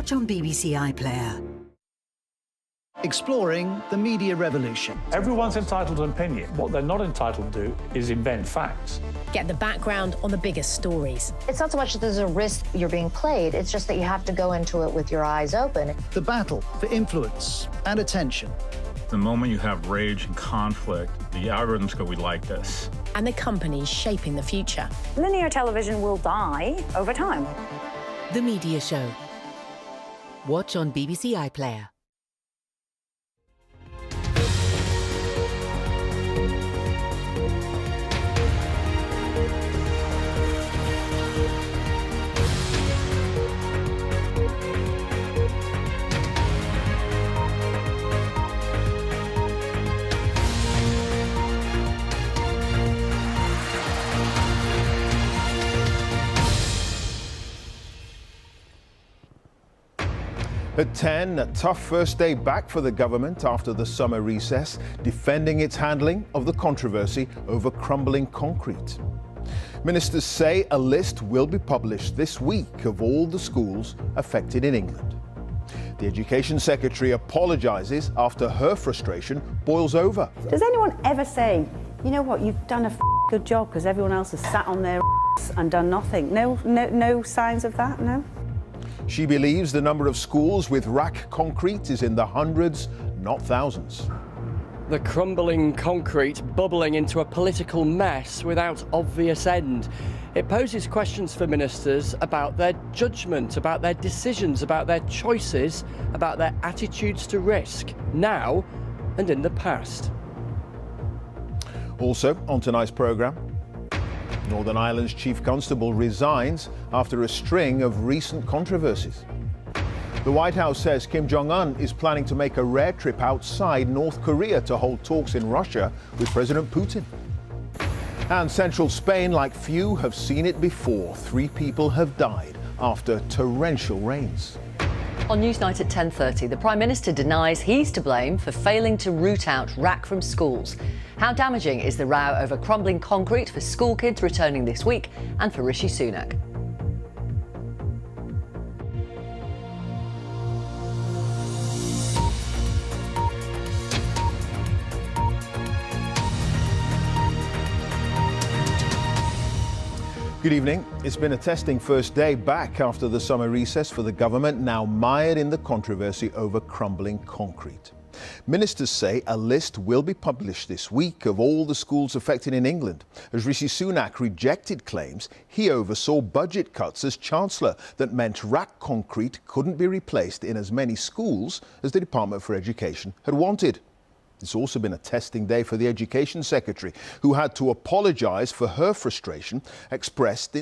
Watch on BBC iPlayer. Exploring the media revolution. Everyone's entitled to an opinion. What they're not entitled to do is invent facts. Get the background on the biggest stories. It's not so much that there's a risk you're being played, it's just that you have to go into it with your eyes open. The battle for influence and attention. The moment you have rage and conflict, the algorithms go, we like this. And the companies shaping the future. Linear television will die over time. The Media Show. Watch on BBC iPlayer. At 10, a tough first day back for the government after the summer recess, defending its handling of the controversy over crumbling concrete. Ministers say a list will be published this week of all the schools affected in England. The Education Secretary apologises after her frustration boils over. Does anyone ever say, you know what, you've done a good job because everyone else has sat on their and done nothing? No signs of that, no? She believes the number of schools with rack concrete is in the hundreds, not thousands. The crumbling concrete bubbling into a political mess without obvious end. It poses questions for ministers about their judgment, about their decisions, about their choices, about their attitudes to risk, now and in the past. Also on tonight's programme, Northern Ireland's Chief Constable resigns after a string of recent controversies. The White House says Kim Jong-un is planning to make a rare trip outside North Korea to hold talks in Russia with President Putin. And central Spain, like few have seen it before, 3 people have died after torrential rains. On Newsnight at 10:30, the Prime Minister denies he's to blame for failing to root out rack from schools. How damaging is the row over crumbling concrete for school kids returning this week and for Rishi Sunak? Good evening. It's been a testing first day back after the summer recess for the government, now mired in the controversy over crumbling concrete. Ministers say a list will be published this week of all the schools affected in England, as Rishi Sunak rejected claims he oversaw budget cuts as Chancellor that meant rack concrete couldn't be replaced in as many schools as the Department for Education had wanted. It's also been a testing day for the Education Secretary, who had to apologise for her frustration expressed in